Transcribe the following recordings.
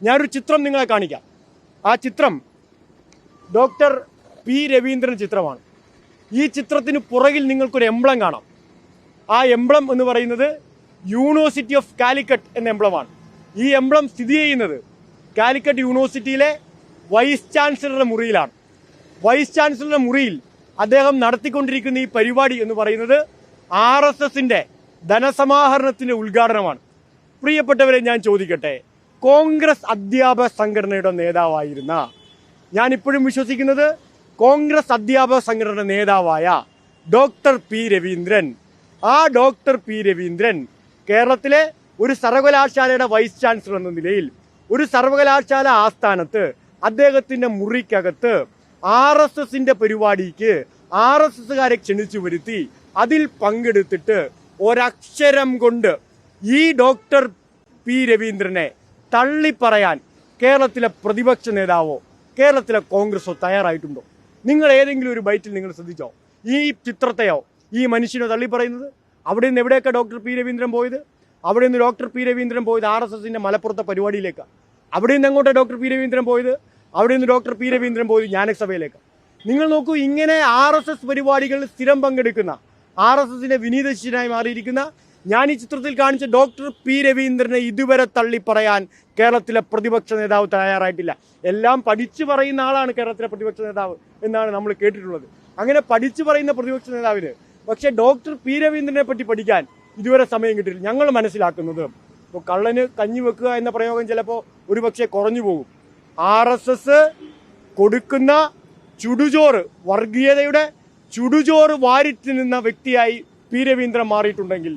ഞാനൊരു ചിത്രം നിങ്ങളെ കാണിക്കാം. ആ ചിത്രം ഡോക്ടർ പി രവീന്ദ്രൻ ചിത്രമാണ്. ഈ ചിത്രത്തിന് പുറകിൽ നിങ്ങൾക്കൊരു എംബ്ലം കാണാം. ആ എംബ്ലം എന്ന് പറയുന്നത് യൂണിവേഴ്സിറ്റി ഓഫ് കാലിക്കറ്റ് എന്ന എംബ്ലമാണ്. ഈ എംബ്ലം സ്ഥിതി ചെയ്യുന്നത് കാലിക്കറ്റ് യൂണിവേഴ്സിറ്റിയിലെ വൈസ് ചാൻസലറുടെ മുറിയിലാണ്. വൈസ് ചാൻസലറുടെ മുറിയിൽ അദ്ദേഹം നടത്തിക്കൊണ്ടിരിക്കുന്ന ഈ പരിപാടി എന്ന് പറയുന്നത് RSSന്റെ ധനസമാഹരണത്തിന്റെ ഉദ്ഘാടനമാണ്. പ്രിയപ്പെട്ടവരെ, ഞാൻ ചോദിക്കട്ടെ, കോൺഗ്രസ് അധ്യാപക സംഘടനയുടെ നേതാവായിരുന്ന, ഞാൻ ഇപ്പോഴും വിശ്വസിക്കുന്നത് കോൺഗ്രസ് അധ്യാപക സംഘടനയുടെ നേതാവായ ഡോക്ടർ പി രവീന്ദ്രൻ, ആ ഡോക്ടർ പി രവീന്ദ്രൻ കേരളത്തിലെ ഒരു സർവകലാശാലയുടെ വൈസ് ചാൻസലർ എന്ന നിലയിൽ ഒരു സർവകലാശാല ആസ്ഥാനത്ത് അദ്ദേഹത്തിന്റെ മുറിക്കകത്ത് RSSന്റെ പരിപാടിക്ക് RSSകാരെ ക്ഷണിച്ചു വരുത്തി അതിൽ പങ്കെടുത്തിട്ട് ഒരക്ഷരം കൊണ്ട് ഈ ഡോക്ടർ പി രവീന്ദ്രനെ തള്ളിപ്പറയാൻ കേരളത്തിലെ പ്രതിപക്ഷ നേതാവോ കേരളത്തിലെ കോൺഗ്രസോ തയ്യാറായിട്ടുണ്ടോ? നിങ്ങൾ ഏതെങ്കിലും ഒരു ബൈറ്റിൽ നിങ്ങൾ ശ്രദ്ധിച്ചോ ഈ ചിത്രത്തെയോ ഈ മനുഷ്യനോ തള്ളിപ്പറയുന്നത്? അവിടെ നിന്ന് എവിടെയൊക്കെ ഡോക്ടർ പി രവീന്ദ്രൻ പോയത്? അവിടെ നിന്ന് ഡോക്ടർ പി രവീന്ദ്രൻ പോയത് RSSന്റെ മലപ്പുറത്തെ പരിപാടിയിലേക്കാണ്. അവിടെ നിന്ന് എങ്ങോട്ടാണ് ഡോക്ടർ പി രവീന്ദ്രൻ പോയത്? അവിടെ നിന്ന് ഡോക്ടർ പി രവീന്ദ്രൻ പോയത് ജ്ഞാനസഭയിലേക്ക്. നിങ്ങൾ നോക്കൂ, ഇങ്ങനെ RSS പരിപാടികളിൽ സ്ഥിരം പങ്കെടുക്കുന്ന RSSന്റെ വിനീത ശിഷ്യനായി മാറിയിരിക്കുന്ന ഞാൻ ഈ ചിത്രത്തിൽ കാണിച്ച ഡോക്ടർ പി രവീന്ദ്രനെ ഇതുവരെ തള്ളിപ്പറയാൻ കേരളത്തിലെ പ്രതിപക്ഷ നേതാവ് തയ്യാറായിട്ടില്ല. എല്ലാം പഠിച്ചു പറയുന്ന ആളാണ് കേരളത്തിലെ പ്രതിപക്ഷ നേതാവ് എന്നാണ് നമ്മൾ കേട്ടിട്ടുള്ളത്. അങ്ങനെ പഠിച്ചു പറയുന്ന പ്രതിപക്ഷ നേതാവിന് പക്ഷേ ഡോക്ടർ പി രവീന്ദ്രനെ പറ്റി പഠിക്കാൻ ഇതുവരെ സമയം കിട്ടില്ല. ഞങ്ങൾ മനസ്സിലാക്കുന്നത് ഇപ്പോൾ കള്ളന് കഞ്ഞി വെക്കുക എന്ന പ്രയോഗം ചിലപ്പോൾ ഒരുപക്ഷെ കുറഞ്ഞു പോകും. RSS കൊടുക്കുന്ന ചുടുചോറ്, വർഗീയതയുടെ ചുടുചോറ് വാരിറ്റ് നിന്ന വ്യക്തിയായി പി രവീന്ദ്രൻ മാറിയിട്ടുണ്ടെങ്കിൽ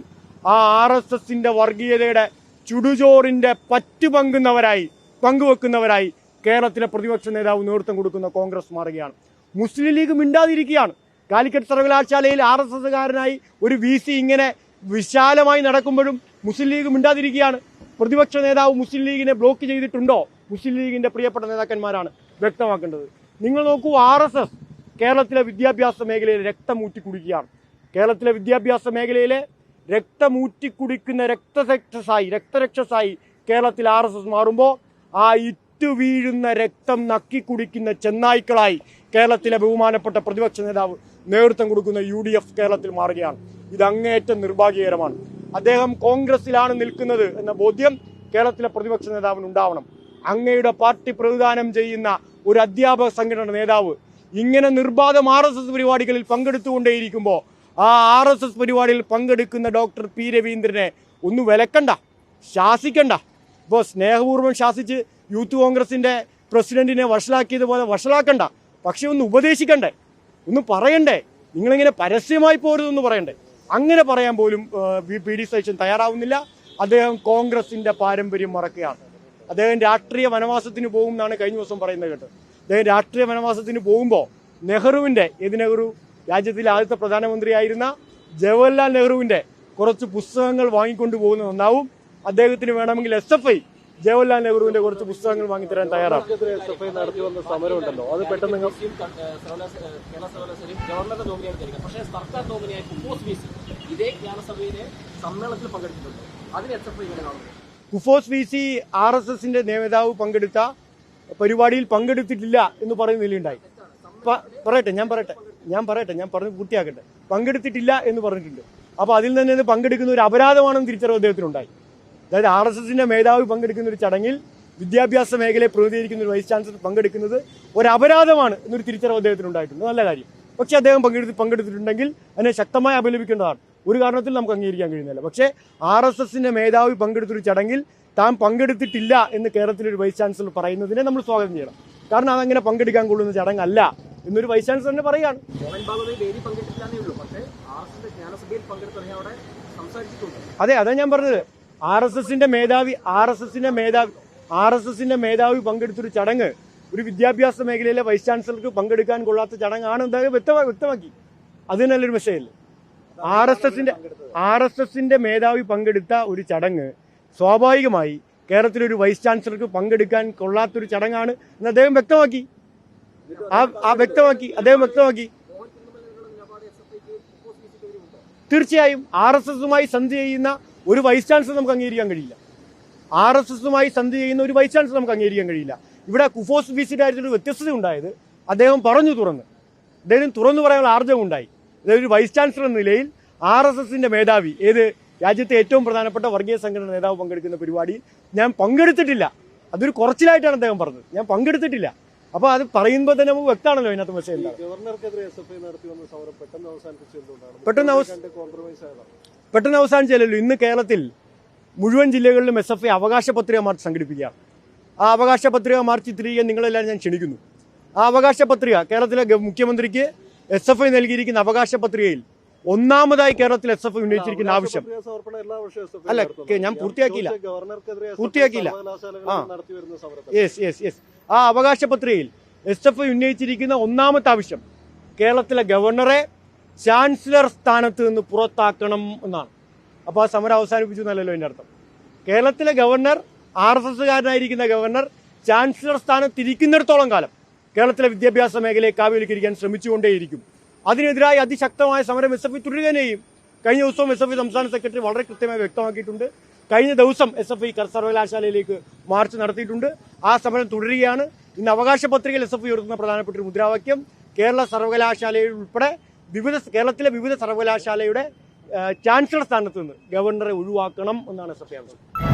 ആ RSSന്റെ വർഗീയതയുടെ ചുടുചോറിന്റെ പങ്കുവെക്കുന്നവരായി കേരളത്തിലെ പ്രതിപക്ഷ നേതാവ് നേതൃത്വം കൊടുക്കുന്ന കോൺഗ്രസ് മാറുകയാണ്. മുസ്ലിം ലീഗ് മിണ്ടാതിരിക്കുകയാണ്. കാലിക്കറ്റ് സർവകലാശാലയിൽ RSSകാരനായി ഒരു VC ഇങ്ങനെ വിശാലമായി നടക്കുമ്പോഴും മുസ്ലിം ലീഗ് മിണ്ടാതിരിക്കുകയാണ്. പ്രതിപക്ഷ നേതാവ് മുസ്ലിം ലീഗിനെ ബ്ലോക്ക് ചെയ്തിട്ടുണ്ടോ? മുസ്ലിം ലീഗിന്റെ പ്രിയപ്പെട്ട നേതാക്കന്മാരാണ് വ്യക്തമാക്കേണ്ടത്. നിങ്ങൾ നോക്കൂ, RSS കേരളത്തിലെ വിദ്യാഭ്യാസ മേഖലയിൽ രക്തമൂറ്റി കുടിക്കുകയാണ്. കേരളത്തിലെ വിദ്യാഭ്യാസ മേഖലയിലെ രക്തമൂറ്റി കുടിക്കുന്ന രക്തരക്ഷസായി കേരളത്തിൽ RSS മാറുമ്പോൾ ആ ഇറ്റു വീഴുന്ന രക്തം നക്കി കുടിക്കുന്ന ചെന്നായ്ക്കളായി കേരളത്തിലെ ബഹുമാനപ്പെട്ട പ്രതിപക്ഷ നേതാവ് നേതൃത്വം കൊടുക്കുന്ന UDF കേരളത്തിൽ മാറുകയാണ്. ഇത് അങ്ങേയറ്റം നിർഭാഗ്യകരമാണ്. അദ്ദേഹം കോൺഗ്രസിലാണ് നിൽക്കുന്നത് എന്ന ബോധ്യം കേരളത്തിലെ പ്രതിപക്ഷ നേതാവിന് ഉണ്ടാവണം. അങ്ങയുടെ പാർട്ടി പ്രതിദാനം ചെയ്യുന്ന ഒരു അധ്യാപക സംഘടന നേതാവ് ഇങ്ങനെ നിർബാധം RSS പരിപാടികളിൽ പങ്കെടുത്തുകൊണ്ടേയിരിക്കുമ്പോൾ ആ RSS പരിപാടിയിൽ പങ്കെടുക്കുന്ന ഡോക്ടർ പി രവീന്ദ്രനെ ഒന്ന് വിലക്കണ്ട, ശാസിക്കണ്ട. ഇപ്പോൾ സ്നേഹപൂർവ്വം ശാസിച്ച് യൂത്ത് കോൺഗ്രസിന്റെ പ്രസിഡന്റിനെ വഷളാക്കിയതുപോലെ വഷളാക്കണ്ട. പക്ഷെ ഒന്ന് ഉപദേശിക്കണ്ടേ, ഒന്ന് പറയണ്ടേ? നിങ്ങളിങ്ങനെ പരസ്യമായി പോരുതെന്ന് പറയണ്ടേ? അങ്ങനെ പറയാൻ പോലും PD സതീശൻ തയ്യാറാവുന്നില്ല. അദ്ദേഹം കോൺഗ്രസിന്റെ പാരമ്പര്യം മറക്കുകയാണ്. അദ്ദേഹം രാഷ്ട്രീയ വനവാസത്തിന് പോകും എന്നാണ് കഴിഞ്ഞ ദിവസം പറയുന്നത് കേട്ടത്. അദ്ദേഹം രാഷ്ട്രീയ വനവാസത്തിന് പോകുമ്പോൾ നെഹ്റു രാജ്യത്തിലെ ആദ്യത്തെ പ്രധാനമന്ത്രിയായിരുന്ന ജവഹർലാൽ നെഹ്റുവിന്റെ കുറച്ച് പുസ്തകങ്ങൾ വാങ്ങിക്കൊണ്ടു പോകുന്നത് നന്നാവും. അദ്ദേഹത്തിന് വേണമെങ്കിൽ SFI ജവഹർലാൽ നെഹ്റുവിന്റെ കുറച്ച് പുസ്തകങ്ങൾ വാങ്ങിത്തരാൻ തയ്യാറാണ്. കുഫോസ് VC RSSന്റെ നേതാവ് പങ്കെടുത്ത പരിപാടിയിൽ പങ്കെടുത്തിട്ടില്ല എന്ന് പറയുന്ന നിലയുണ്ടായി. ഞാൻ പറഞ്ഞ് പൂർത്തിയാക്കട്ടെ. പങ്കെടുത്തിട്ടില്ല എന്ന് പറഞ്ഞിട്ടുണ്ട്. അപ്പോൾ അതിൽ തന്നെ പങ്കെടുക്കുന്ന ഒരു അപരാധമാണെന്ന് തിരിച്ചറിവ് അദ്ദേഹത്തിനുണ്ടായി. അതായത് RSSന്റെ മേധാവി പങ്കെടുക്കുന്ന ഒരു ചടങ്ങിൽ വിദ്യാഭ്യാസ മേഖലയെ പ്രതിനിധീകരിക്കുന്ന ഒരു വൈസ് ചാൻസലർ പങ്കെടുക്കുന്നത് ഒരു അപരാധമാണ് എന്നൊരു തിരിച്ചറിവ് അദ്ദേഹത്തിനുണ്ടായിട്ടുണ്ട്. നല്ല കാര്യം. പക്ഷേ അദ്ദേഹം പങ്കെടുത്തിട്ടുണ്ടെങ്കിൽ അതിനെ ശക്തമായി അപലപിക്കേണ്ടതാണ്. ഒരു കാരണത്തിൽ നമുക്ക് അംഗീകരിക്കാൻ കഴിയുന്നില്ല. പക്ഷേ RSSന്റെ മേധാവി പങ്കെടുത്തൊരു ചടങ്ങിൽ താൻ പങ്കെടുത്തിട്ടില്ല എന്ന് കേരളത്തിലൊരു വൈസ് ചാൻസലർ പറയുന്നതിനെ നമ്മൾ സ്വാഗതം ചെയ്യണം. കാരണം അതങ്ങനെ പങ്കെടുക്കാൻ കൊള്ളുന്ന ചടങ്ങല്ല എന്നൊരു വൈസ് ചാൻസലർ തന്നെ പറയാണ്. അതെ, അതാ ഞാൻ പറഞ്ഞത്. RSSന്റെ മേധാവി പങ്കെടുത്തൊരു ചടങ്ങ് ഒരു വിദ്യാഭ്യാസ മേഖലയിലെ വൈസ് ചാൻസലർക്ക് പങ്കെടുക്കാൻ കൊള്ളാത്ത ചടങ്ങാണ് എന്തായാലും വ്യക്തമാക്കി. അത് നല്ലൊരു മെസ്സേജല്ലേ? RSSന്റെ മേധാവി പങ്കെടുത്ത ഒരു ചടങ്ങ് സ്വാഭാവികമായി കേരളത്തിലൊരു വൈസ് ചാൻസലർക്ക് പങ്കെടുക്കാൻ കൊള്ളാത്തൊരു ചടങ്ങാണ് എന്ന് അദ്ദേഹം വ്യക്തമാക്കി. തീർച്ചയായും RSSുമായി സന്ധി ചെയ്യുന്ന ഒരു വൈസ് ചാൻസലർ നമുക്ക് അംഗീകരിക്കാൻ കഴിയില്ല. RSSുമായി സന്ധി ചെയ്യുന്ന ഒരു വൈസ് ചാൻസലർ നമുക്ക് അംഗീകരിക്കാൻ കഴിയില്ല. ഇവിടെ കുഫോസ് വിസിയുടെ കാര്യത്തിൽ ഒരു വ്യത്യസ്തത ഉണ്ടായത് അദ്ദേഹം പറഞ്ഞു അദ്ദേഹം തുറന്നു പറയാനുള്ള ആർജവം ഉണ്ടായി. അതായത് ഒരു വൈസ് ചാൻസലർ എന്ന നിലയിൽ RSSന്റെ മേധാവി, ഏത് രാജ്യത്തെ ഏറ്റവും പ്രധാനപ്പെട്ട വർഗീയ സംഘടന നേതാവ് പങ്കെടുക്കുന്ന പരിപാടിയിൽ ഞാൻ പങ്കെടുത്തിട്ടില്ല, അതൊരു കുറച്ചിലായിട്ടാണ് അദ്ദേഹം പറഞ്ഞത്, ഞാൻ പങ്കെടുത്തിട്ടില്ല. അപ്പോൾ അത് പറയുമ്പോൾ തന്നെ നമുക്ക് വ്യക്തമാണല്ലോ അതിനകത്ത് മെസ്സേജ് എന്താണ്. പെട്ടെന്ന് അവസാനിച്ചല്ലോ. ഇന്ന് കേരളത്തിൽ മുഴുവൻ ജില്ലകളിലും SFI അവകാശ പത്രിക മാർച്ച് സംഘടിപ്പിക്കുകയാണ്. ആ അവകാശ പത്രിക മാർച്ച് ചിത്രീകരിക്കാൻ നിങ്ങളെല്ലാവരും ഞാൻ ക്ഷണിക്കുന്നു. ആ അവകാശ പത്രിക കേരളത്തിലെ മുഖ്യമന്ത്രിക്ക് SFI നൽകിയിരിക്കുന്ന അവകാശ പത്രികയിൽ ഒന്നാമതായി കേരളത്തിൽ SFI ഉന്നയിച്ചിരിക്കുന്ന ആവശ്യം അല്ല, ഞാൻ പൂർത്തിയാക്കിയില്ല. ആ അവകാശ പത്രികയിൽ SFI ഉന്നയിച്ചിരിക്കുന്ന ഒന്നാമത്തെ ആവശ്യം കേരളത്തിലെ ഗവർണറെ ചാൻസലർ സ്ഥാനത്ത് നിന്ന് പുറത്താക്കണം എന്നാണ്. അപ്പോൾ ആ സമരം അവസാനിപ്പിച്ചു എന്നല്ലല്ലോ എൻ്റെ അർത്ഥം. കേരളത്തിലെ ഗവർണർ, RSSകാരനായിരിക്കുന്ന ഗവർണർ ചാൻസലർ സ്ഥാനത്തിരിക്കുന്നിടത്തോളം കാലം കേരളത്തിലെ വിദ്യാഭ്യാസ മേഖലയെ കാവ്യവൽക്കരിക്കാൻ ശ്രമിച്ചുകൊണ്ടേയിരിക്കും. അതിനെതിരായി അതിശക്തമായ സമരം SFI തുടരുക ചെയ്യും. കഴിഞ്ഞ ദിവസവും SFI സംസ്ഥാന സെക്രട്ടറി വളരെ കൃത്യമായി വ്യക്തമാക്കിയിട്ടുണ്ട്. കഴിഞ്ഞ ദിവസം SFI സർവകലാശാലയിലേക്ക് മാർച്ച് നടത്തിയിട്ടുണ്ട്. ആ സമരം തുടരുകയാണ്. ഇന്ന് അവകാശ പത്രികയിൽ SFI ഉയർത്തുന്ന പ്രധാനപ്പെട്ട ഒരു മുദ്രാവാക്യം കേരള സർവകലാശാലയിൽ ഉൾപ്പെടെ കേരളത്തിലെ വിവിധ സർവകലാശാലയുടെ ചാൻസലർ സ്ഥാനത്ത് നിന്ന് ഗവർണറെ ഒഴിവാക്കണം എന്നാണ് SFI ആവശ്യം.